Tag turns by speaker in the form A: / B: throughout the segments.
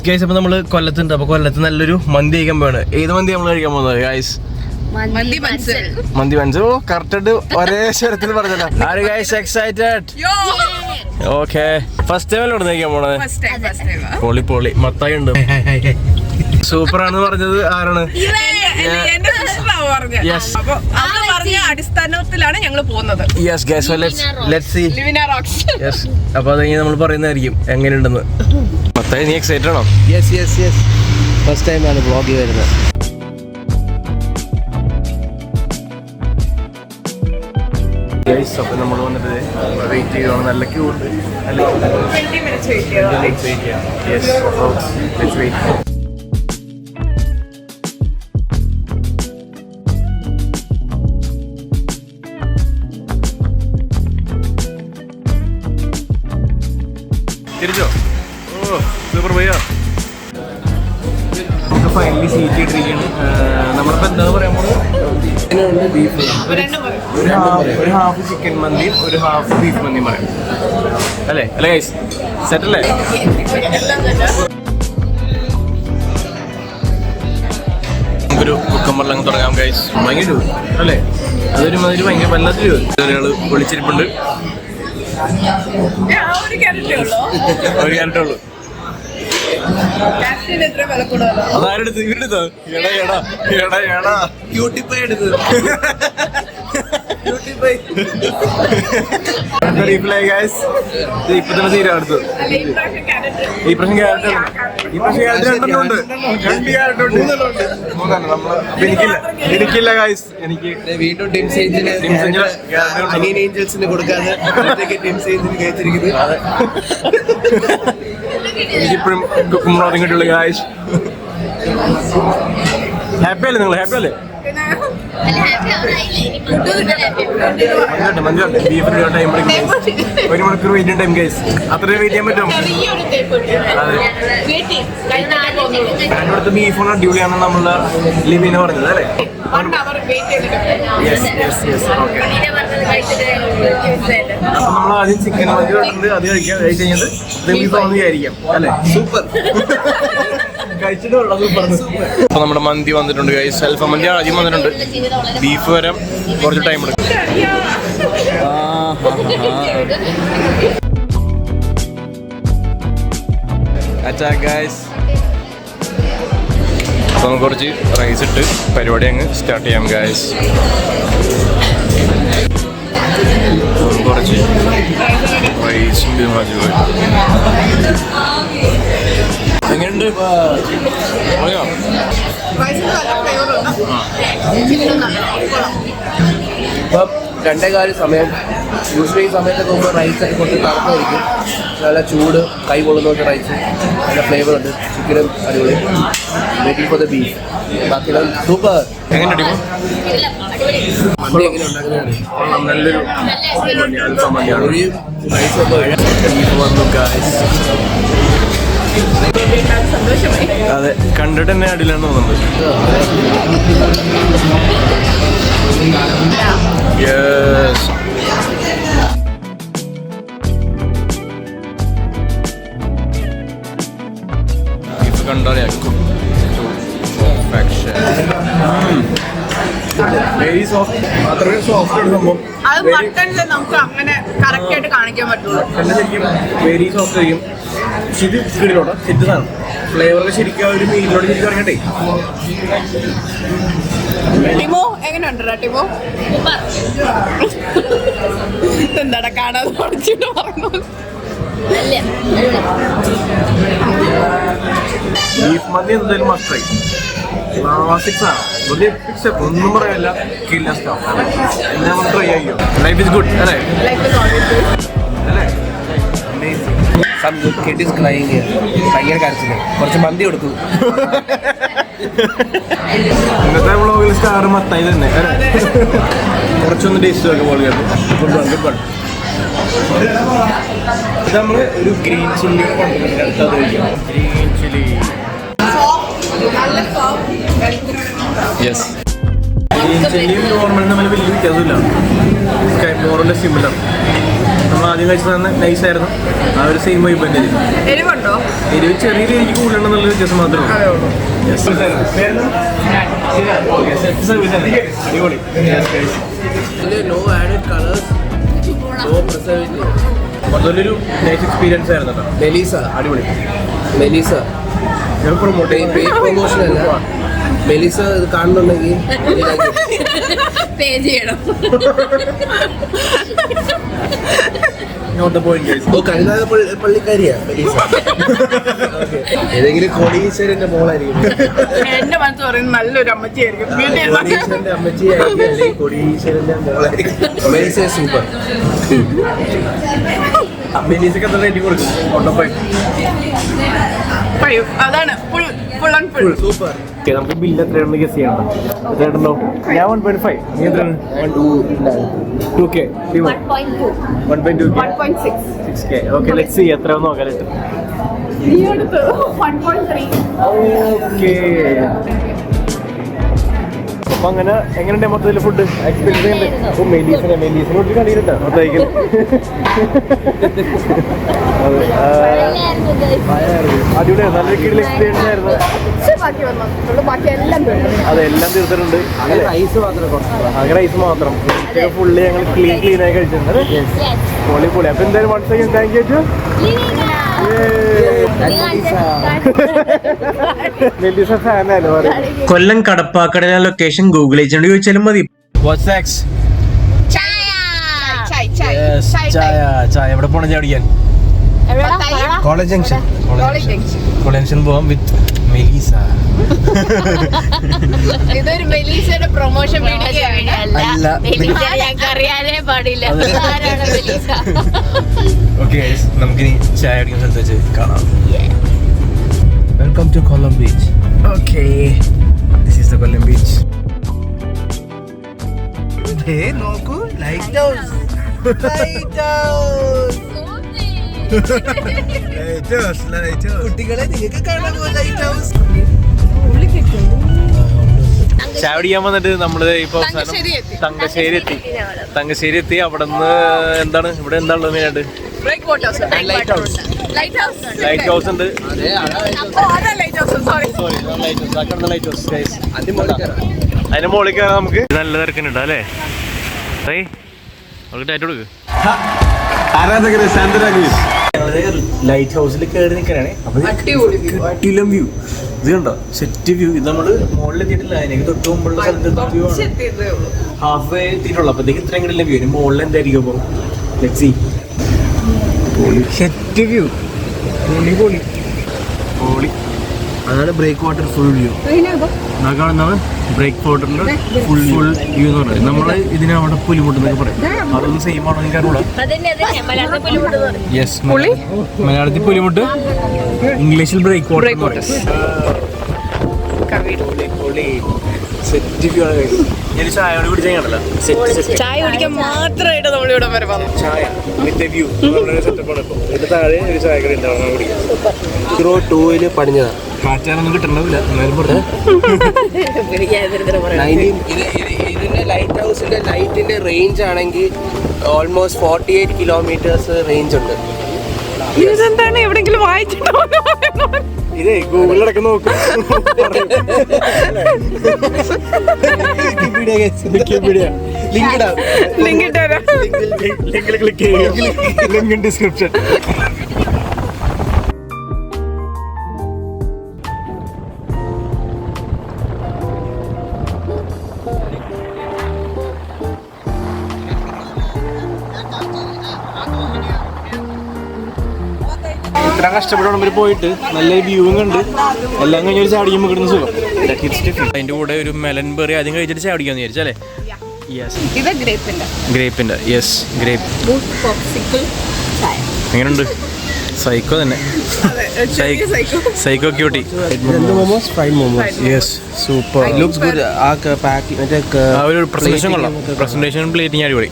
A: Guys, അപ്പൊ നമ്മള് കൊല്ലത്തുണ്ട്. അപ്പൊ കൊല്ലത്ത് നല്ലൊരു മന്തി കഴിക്കാൻ പോവാണ്. ഏത് മന്തി നമ്മൾ കഴിക്കാൻ പോകുന്നത് ഗൈസ്? മന്തി ബൻസ്. ഓ കറക്റ്റ് ഒരേ സ്വരത്തിൽ പറഞ്ഞല്ലോ. ആര് guys excited? Okay, first time അല്ലേ കഴിക്കാൻ പോണത്? പൊളി മത്തായി ഉണ്ട്. സൂപ്പർ ആണെന്ന് പറഞ്ഞത് ആരാണ്?
B: അടിസ്ഥാനത്തിലാണ് ഞങ്ങൾ പോകുന്നത്.
A: അപ്പൊ അത് നമ്മൾ പറയുന്നതായിരിക്കും എങ്ങനെയുണ്ടെന്ന്. മത്തായി, നീ എക്സൈറ്റഡ് ആണോ?
C: യെസ് ഫസ്റ്റ് ടൈം ആണ് വ്ളോഗിൽ വരുന്നത്.
A: അപ്പൊ നമ്മൾ വന്നിട്ട് വെയിറ്റ് ചെയ്യണം. നല്ല ക്യൂ ഉണ്ട്. തിരിച്ചോ? ഓ സൂപ്പർ ഭയ്യ. നമുക്ക് ഫൈനലി സീറ്റ് ഇട്ടിരിക്കുകയാണ്. നമ്മളിപ്പോൾ എന്താ പറയാൻ പോകുന്നത്? ബീഫ്, ഒരു ഹാഫ് ചിക്കൻ മന്തിയും ഒരു ഹാഫ് ബീഫ് മന്തിയും പറയാം അല്ലേ? അല്ലേ ഗൈസ്, സെറ്റ് അല്ലേ? നമുക്കൊരു കുക്കമ്പറിൽ അങ്ങ് തുടങ്ങാം ഗൈസ്. ഭയങ്കര അല്ലേ? അതൊരു മാതിരി ഭയങ്കര വല്ലാത്തൊരു ഒരാൾ വിളിച്ചിരിപ്പുണ്ട്. ഒരു ക്യാരറ്റേ ഉള്ളൂ. അതാരെടുത്ത്? ഇവരെടുത്തോ? എടാ ക്യൂട്ടിപ്പൈ എടുത്ത്. ഇപ്പൊ തന്നെ തീരാ അടുത്ത്. ഈ പ്രാവശ്യം ക്യാരറ്റ് രണ്ടെണ്ണമുണ്ട്. എനിക്കില്ല ഗൈസ്. എനിക്ക്
C: വീണ്ടും ടീം ഏഞ്ചൽസിന് കൊടുക്കാതെ കഴിച്ചിരിക്കുന്നത്.
A: എനിക്കിപ്പോഴും കുക്കുമ്പളോടും കിട്ടുള്ളൂ ഗൈസ്. ഹാപ്പി അല്ലേ നിങ്ങൾ? ഹാപ്പി അല്ലേ? ബീഫിന് ടൈം എടുക്കും. 1 മണിക്കൂർ വെയിറ്റിംഗ് ടൈം ഗൈസ്. അത്രയും വെയിറ്റ് ചെയ്യാൻ പറ്റും. അടുത്ത ബീഫാണ് അടിപൊളിയാണെന്ന് നമ്മള് ലിവിനെ പറഞ്ഞത് അല്ലേ? നമ്മൾ ആദ്യം ചിക്കൻ മന്തി പറഞ്ഞത് അത് കഴിക്കാം. കഴിച്ച് കഴിഞ്ഞത് ബീഫ് ആണെന്ന് വിചാരിക്കാം അല്ലേ? സൂപ്പർ. അപ്പൊ നമ്മുടെ മന്തി വന്നിട്ടുണ്ട് ഗൈസ്. അൽഫ മന്തി ആദ്യം വന്നിട്ടുണ്ട്. ബീഫ് വരാൻ കുറച്ച് ടൈം എടുക്കും. അപ്പൊ നമുക്ക് കുറച്ച് റൈസ് ഇട്ട് പരിപാടി അങ്ങ് സ്റ്റാർട്ട് ചെയ്യാം ഗൈസ്. കുറച്ച് റൈസും എങ്ങനെയുണ്ട്?
C: ഇപ്പം 2:15 സമയം. യൂഷ്വലി ഈ സമയത്തൊക്കെ പോകുമ്പോൾ റൈസൊക്കെ കുറച്ച് തണുപ്പായിരിക്കും. നല്ല ചൂട്, കൈ കൊള്ളുന്നോട്ട് റൈസ്, നല്ല ഫ്ലേവർ ഉണ്ട്. ചിക്കനും അടിപൊളി. Waiting for the beef. ബാക്കിയെല്ലാം സൂപ്പർ.
A: എങ്ങനെ അടിക്കും?
C: മന്തി എങ്ങനെ ഉണ്ടാക്കുന്നതാണ്?
A: നല്ലൊരു ബീഫ് വന്നു ഗൈസ്. അതെ, കണ്ടിട്ട് തന്നെ അടിയിലാണെന്ന് തോന്നുന്നുണ്ട്. യെസ്. ബീഫ് കണ്ടാലേ വെരി സോഫ്റ്റ്. അത്രയും സോഫ്റ്റ് ആണ് സംഭവം.
B: അത് മട്ടണിൽ നമുക്ക് അങ്ങനെ കറക്റ്റ് ആയിട്ട് കാണിക്കാൻ പറ്റുള്ളൂ.
A: ശരിക്കും വെരി സോഫ്റ്റ് ആയിരിക്കും. ഇത് കിടിലോട്ടോ, സെറ്റ് സാധനം. ഫ്ലേവറൊക്കെ ശരിക്കും ഒരു മീനിനോട് ശരിക്കും അറിയണ്ടേ.
B: ടിമോ എങ്ങനെയുണ്ടോ? ടിമോ എന്താടാ കാണാതെ പഠിച്ചിട്ട് പറഞ്ഞു.
A: ബീഫ് മന്തി എന്തായാലും മസ്റ്റായി. ക്ലാസിക്സ് ആണ്. ഒന്നും പറയാനില്ല. കില്ല സ്റ്റാഫ് എല്ലാം നമ്മൾ ട്രൈ ചെയ്യും. ലൈഫ് ഇസ് ഗുഡ് അല്ലേ? അല്ലേ?
C: Some good kid is crying here. ഭയങ്കര കരച്ചില്. കുറച്ച് മന്തി കൊടുക്കും.
A: ഇന്നത്തെ വ്ളോഗിൽ സ്റ്റാർ മത്തായി തന്നെ. കുറച്ചൊന്ന് ടേസ്റ്റ് ഒക്കെ പോലെ ഇത് നമ്മൾ ഒരു ഗ്രീൻ ചില്ലി കൊണ്ടുവന്നിട്ട് അടുത്തത് കഴിക്കാം. Green chilli. യെസ്. ഗ്രീൻ ചില്ലിയും നോർമലും തമ്മിൽ വലിയ വ്യത്യാസമില്ല. മോറല് സിമിലർ. നമ്മൾ ആദ്യം കഴിച്ചത് തന്നെ നൈസായിരുന്നു. ആ ഒരു സെയിം വൈബ് തന്നെ.
B: എരിവുണ്ടോ?
A: എരിവ് ചെറിയ രീതിക്ക് കൂടുതലുണ്ടെന്നുള്ള വ്യത്യാസം മാത്രമേ
B: അതേ
A: ഉള്ളൂ. അടിപൊളി.
C: No added colours, no preservative.
A: അതൊരു നൈസ് എക്സ്പീരിയൻസ് ആയിരുന്നു കേട്ടോ.
C: മെലീസ
A: അടിപൊളി.
C: മെലീസ
A: ഞാൻ പ്രൊമോട്ട്
C: പ്രൊമോഷൻ അല്ല. മെലീസ ഇത് കാണുന്നുണ്ടെങ്കിൽ
B: പേ ചെയ്യണം.
C: കരുനാഗ പള്ളിക്കാരിയാ മെലീസ. ഏതെങ്കിലും കോടീശ്വരന്റെ മോളായിരിക്കും.
B: എന്റെ മനസ്സ് പറയുന്നത് നല്ലൊരു അമ്മച്ചിയായിരിക്കും.
C: കോടീശ്വരന്റെ അമ്മച്ചിയായിരിക്കും, അല്ലെങ്കിൽ കോടീശ്വരന്റെ മോളായിരിക്കും. Melissa super.
A: മെലീസക്ക് എത്ര റേറ്റിംഗ് കൊടുക്കും?
B: അതാണ് ഫുൾ ആൻഡ് ഫുൾ
C: സൂപ്പർ.
A: നമുക്ക് ബില്ല് എത്രയാണെന്ന് ഗസ് ചെയ്യണം. എത്രയുണ്ടോ? ഞാൻ 1.5. നീ എത്രയാണ്? 2K. 1.6K. Okay, let's see എത്രയാണെന്ന് നോക്കാം.
B: നീ എടുത്ത് 1.3.
A: ഓക്കെ. അപ്പൊ അങ്ങനെ എങ്ങനെയുണ്ട് മൊത്തത്തിൽ ഫുഡ് എക്സ്പീരിയൻസ് ചെയ്യുന്നുണ്ട്? അപ്പൊ മെലീസിനെ ഒത്തിരി കളിയിലുണ്ടോ മൊത്തം? അടിപൊളിയായിരുന്നു, നല്ലൊരു കീഴിൽ എക്സ്പീരിയൻസ് ആയിരുന്നു. അതെല്ലാം തീർത്തിട്ടുണ്ട്.
C: റൈസ് മാത്രം
A: അങ്ങനെ റൈസ് മാത്രം ഫുള്ളി ഞങ്ങൾ ക്ലീൻ ആയി കഴിച്ചിട്ടുണ്ട്. പൊളി. അപ്പൊ എന്തായാലും one second thank you. Kollam Kadappakada location Google ചെയ്തുകൊണ്ട് ചോദിച്ചാലും മതി. ചായ എവിടെ പോണം? ചായ കുടിക്കാൻ കോളേജ് ജംഗ്ഷൻ പോവാം വിത്ത് മെലീസ.
B: ഇതൊരു മെലീസയുടെ പ്രൊമോഷൻ വീഡിയോ
A: അല്ല.
B: ഞങ്ങൾക്ക് അറിയാനേ പാടില്ല.
A: ഓക്കെ, നമുക്കിനി ചായ കുടിക്കുന്ന സ്ഥലത്ത് വെച്ച് കാണാം. Welcome to Kollam beach. Okay, this is the Kollam beach. നോക്കൂ, ലൈറ്റ് ഹൗസ്. കുട്ടികളെ നിങ്ങൾക്ക് കാണാൻ ലൈറ്റ് ഹൗസ്. ചായ കുടിക്കാൻ വന്നിട്ട് നമ്മള് ഇപ്പൊ തങ്കശ്ശേരി എത്തി. അവിടെ നിന്ന് എന്താണ് ഇവിടെ എന്താണുള്ളത് മെയിനായിട്ട്? ലൈറ്റ് ഹൗസ് ഉണ്ട്. അതിന്റെ മുകളിൽ കയറാം നമുക്ക്. നല്ല തിരക്കുന്നുണ്ട് അല്ലേ? അവർക്ക് ടൈറ്റ് കൊടുക്ക്. ലൈറ്റ് ഹൗസിൽ കയറി നിൽക്കാനാണ്. അടിപൊളി വ്യൂ. ഇത് കണ്ടോ, സെറ്റ് വ്യൂ. ഇത് നമ്മള് മുകളിലെത്തിയിട്ടില്ല, അതിനൊക്കെ തൊട്ട് മുമ്പുള്ള സ്ഥലത്ത് ഹാഫ് വേ എത്തിയിട്ടുള്ളൂ. അപ്പത്തേക്ക് ഇത്രയും കൂടെ വ്യൂ. ഇനി മുകളിൽ എന്തായിരിക്കും? അപ്പൊ സെറ്റ് വ്യൂ. പൊളി. അതാണ് ബ്രേക്ക് വാട്ടർ ഫുൾ വ്യൂ. കാണുന്നതാണ് ബ്രേക്ക് വാട്ടറിന്റെ ഫുൾ വ്യൂ എന്ന് പറയുന്നത്. നമ്മള് ഇതിനെ അവിടെ പുലിമുട്ടെന്നൊക്കെ പറയും. അതൊന്നും സെയിം ആണോ എനിക്ക് അറിയില്ല. യെസ്, മലയാളത്തിൽ പുലിമുട്ട്, ഇംഗ്ലീഷിൽ ബ്രേക്ക് വാട്ടർ. സെറ്റ് വ്യൂ ആണ്. ഞാൻ ചായ കുടിച്ചാൽ
B: ചായ കുടിക്കാൻ മാത്രമായിട്ട് നമ്മളിവിടെ വരെ വന്നു.
A: ചായ വിത്ത് വ്യൂ സെറ്റപ്പാണ്. ഇപ്പൊ ഇതിന്റെ താഴെ ഒരു ചായക്കട ഉണ്ടാവും കുടിക്കാൻ.
C: 02 പണിഞ്ഞതാണ്.
A: കാറ്റാനൊന്നും കിട്ടണ്ടാവില്ല.
C: ഇതിന്റെ ലൈറ്റ് ഹൗസിന്റെ ലൈറ്റിന്റെ റേഞ്ച് ആണെങ്കിൽ ഓൾമോസ്റ്റ് 48 കിലോമീറ്റേഴ്സ് റേഞ്ച് ഉണ്ട്.
B: ഇതെന്താണ് എവിടെങ്കിലും വായിച്ചിട്ടോ?
A: ഇതേ ഗൂഗിളിലടക്കം നോക്കും.
B: ലിങ്ക് ഇട്ടുതരാം.
A: ലിങ്കിൽ ക്ലിക്ക് ചെയ്യുക. Link description. ഇത്ര കഷ്ടപ്പെടണം ഇവർ പോയിട്ട്. നല്ല വ്യൂവും കണ്ട് എല്ലാം കഴിഞ്ഞൊരു ചാടിക്കുമ്പോൾ കിട്ടുന്ന സുഖം. അതിന്റെ കൂടെ ഒരു മെലൻ ബെറി ആദ്യം കഴിച്ചിട്ട് ചാടിക്കാന്ന് വിചാരിച്ചല്ലേ?
B: ഇത്
A: ഗ്രേപ്പിന്റെ. Yes, grape. എങ്ങനെയുണ്ട്? സൈക്കോ തന്നെ. Psycho cutie. Yes, super.
C: Looks good.
A: ആ ഒരു പ്രസന്റേഷൻ കൊള്ളാം. പ്രസന്റേഷൻ പ്ലേറ്റിംഗ് അടിപൊളി.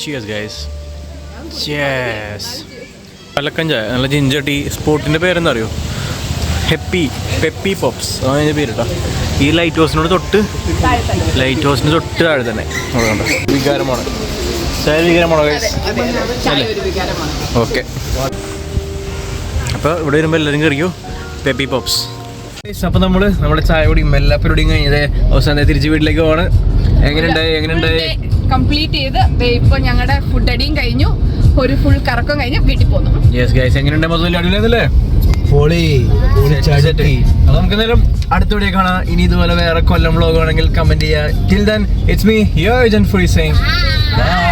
A: Cheers guys. ചിയേഴ്സ്. പലക്കൻ ചായ, നല്ല ജിഞ്ചർ ടീ. സ്പോട്ടിൻ്റെ പേരെന്താ അറിയോ? പെപ്പി പോപ്സ്, അതാണ് അതിൻ്റെ പേര് കേട്ടോ. ഈ ലൈറ്റ് ഹൗസിന് തൊട്ട് താഴെ തന്നെ. അത് കണ്ടോ, വികാരമാണ്. ചായ വികാരമാണോ ഗൈസ്?
B: ചായ ഒരു വികാരമാണ്.
A: ഓക്കെ, അപ്പോൾ ഇവിടെ വരുമ്പോൾ എല്ലാവരും കറിയോ പെപ്പി പോപ്സ്. അപ്പോൾ നമ്മുടെ ചായ കുടിയും എല്ലാ പരിപാടിയും കഴിഞ്ഞത് അവസാനം തിരിച്ച് വീട്ടിലേക്ക് പോവാണ്. എങ്ങനെയുണ്ടായി?
B: കംപ്ലീറ്റ് ചെയ്ത് ഇപ്പൊ ഞങ്ങളുടെ ഫുഡ് അടിയും കഴിഞ്ഞു, ഒരു ഫുൾ കറക്കം കഴിഞ്ഞ് വീട്ടിൽ പോന്നു.
A: യെസ് ഗൈസ്, എങ്ങനെയുണ്ട്? മൊത്തത്തിൽ അടിപൊളിയായിരുന്നല്ലേ? അത് നമുക്ക് നേരം അടുത്ത വീഡിയോ കാണാം. ഇനി ഇതുപോലെ വേറെ കൊല്ലം വ്ളോഗ് ആണെങ്കിൽ കമന്റ് ചെയ്യുക. Till then it's me here agent free saying by.